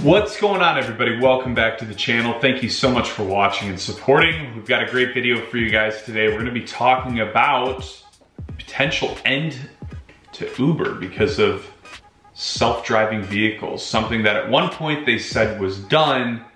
What's going on, everybody? Welcome back to the channel. Thank you so much for watching and supporting. We've got a great video for you guys today. We're gonna be talking about potential end to Uber because of self-driving vehicles, something that at one point they said was done,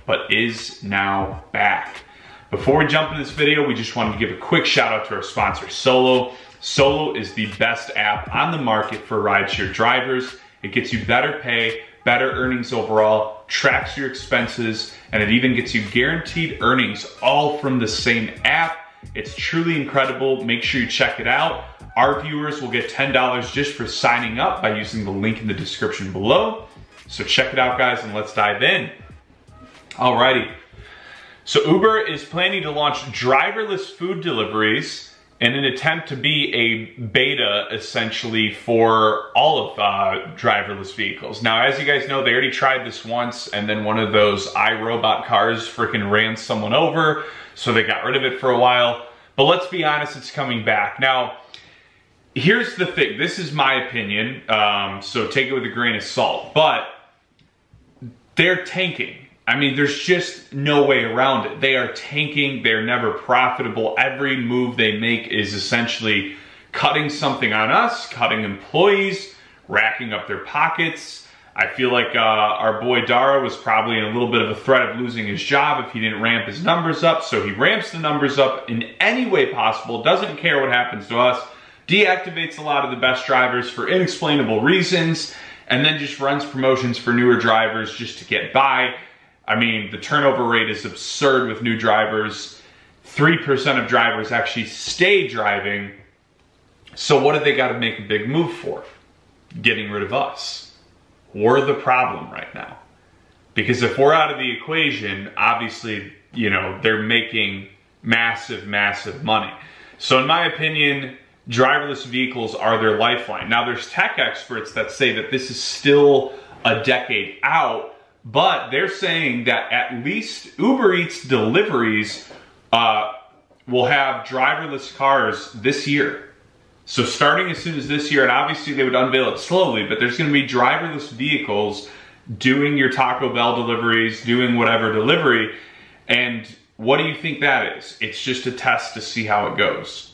but is now back. Before we jump into this video, we just wanted to give a quick shout out to our sponsor, Solo. Solo is the best app on the market for rideshare drivers. It gets you better pay, better earnings overall, tracks your expenses, and it even gets you guaranteed earnings all from the same app. It's truly incredible. Make sure you check it out. Our viewers will get $10 just for signing up by using the link in the description below. So check it out, guys, and let's dive in. Alrighty. So Uber is planning to launch driverless food deliveries in an attempt to be a beta, essentially, for all of driverless vehicles. Now, as you guys know, they already tried this once, and then one of those iRobot cars freaking ran someone over, so they got rid of it for a while. But let's be honest, it's coming back. Now, here's the thing. This is my opinion, so take it with a grain of salt. But they're tanking. I mean, there's just no way around it. They are tanking, they're never profitable. Every move they make is essentially cutting something on us, cutting employees, racking up their pockets. I feel like our boy Dara was probably in a little bit of a threat of losing his job if he didn't ramp his numbers up, so he ramps the numbers up in any way possible, doesn't care what happens to us, deactivates a lot of the best drivers for inexplainable reasons, and then just runs promotions for newer drivers just to get by. I mean, the turnover rate is absurd with new drivers. 3% of drivers actually stay driving. So what do they got to make a big move for? Getting rid of us. We're the problem right now. Because if we're out of the equation, obviously, you know, they're making massive, massive money. So in my opinion, driverless vehicles are their lifeline. Now, there's tech experts that say that this is still a decade out, but they're saying that at least Uber Eats Deliveries will have driverless cars this year. So starting as soon as this year, and obviously they would unveil it slowly, but there's gonna be driverless vehicles doing your Taco Bell deliveries, doing whatever delivery. And what do you think that is? It's just a test to see how it goes.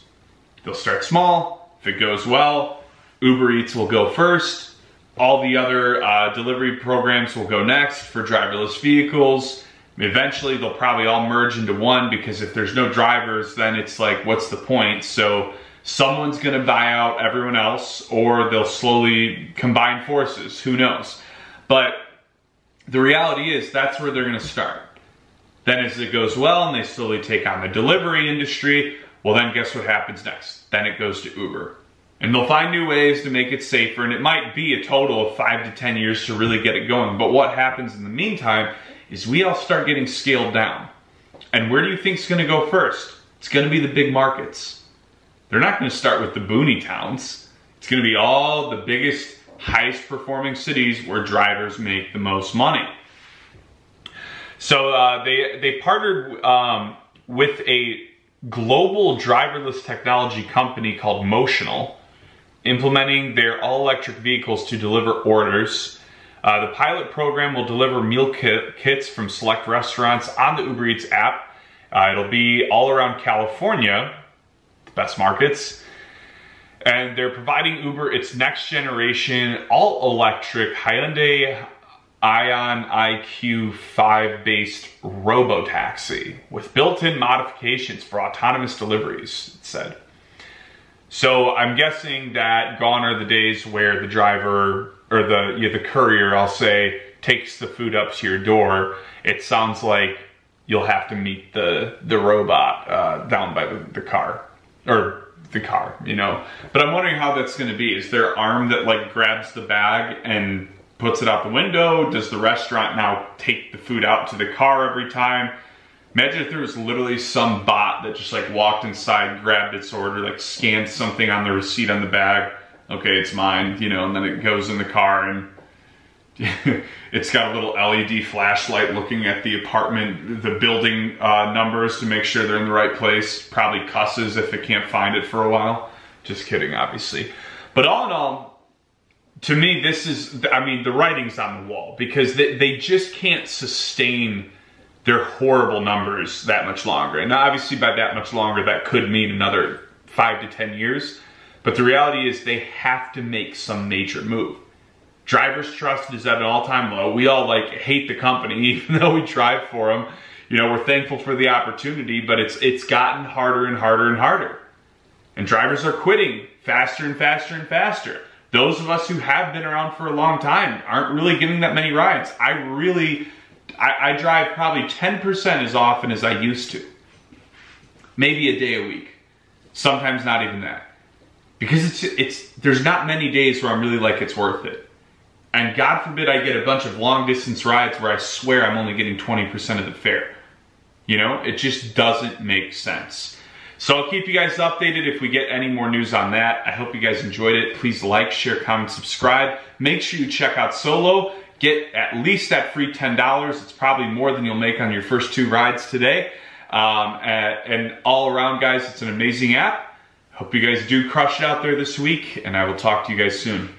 They'll start small. If it goes well, Uber Eats will go first. All the other delivery programs will go next for driverless vehicles. Eventually, they'll probably all merge into one, because if there's no drivers, then it's like, what's the point? So someone's gonna buy out everyone else, or they'll slowly combine forces, who knows? But the reality is that's where they're gonna start. Then as it goes well and they slowly take on the delivery industry, well then guess what happens next? Then it goes to Uber. And they'll find new ways to make it safer, and it might be a total of 5 to 10 years to really get it going. But what happens in the meantime is we all start getting scaled down. And where do you think is gonna go first? It's gonna be the big markets. They're not gonna start with the boony towns. It's gonna be all the biggest, highest performing cities where drivers make the most money. So they partnered with a global driverless technology company called Motional, implementing their all-electric vehicles to deliver orders. The pilot program will deliver meal kits from select restaurants on the Uber Eats app. It'll be all around California, the best markets. And they're providing Uber its next generation all-electric Hyundai Ion IQ5 based robo-taxi with built-in modifications for autonomous deliveries, it said. So I'm guessing that gone are the days where the driver, or the courier, I'll say, takes the food up to your door. It sounds like you'll have to meet the robot down by the car, or the car, you know. But I'm wondering how that's gonna be. Is there an arm that like grabs the bag and puts it out the window? Does the restaurant now take the food out to the car every time? Imagine if there was literally some bot that just like walked inside, grabbed its order, like scanned something on the receipt on the bag. Okay, it's mine, you know, and then it goes in the car and it's got a little LED flashlight looking at the apartment, the building numbers to make sure they're in the right place. Probably cusses if it can't find it for a while. Just kidding, obviously. But all in all, to me, this is, I mean, the writing's on the wall, because they just can't sustain their horrible numbers that much longer. And obviously by that much longer, that could mean another 5 to 10 years. But the reality is they have to make some major move. Driver's trust is at an all-time low. We all like hate the company, even though we drive for them. You know, we're thankful for the opportunity, but it's gotten harder and harder and harder. And drivers are quitting faster and faster and faster. Those of us who have been around for a long time aren't really getting that many rides. I drive probably 10% as often as I used to. Maybe a day a week. Sometimes not even that. Because there's not many days where I'm really like, it's worth it. And God forbid I get a bunch of long distance rides where I swear I'm only getting 20% of the fare. You know, it just doesn't make sense. So I'll keep you guys updated if we get any more news on that. I hope you guys enjoyed it. Please like, share, comment, subscribe. Make sure you check out Solo. Get at least that free $10. It's probably more than you'll make on your first 2 rides today. And all around, guys, it's an amazing app. Hope you guys do crush it out there this week, and I will talk to you guys soon.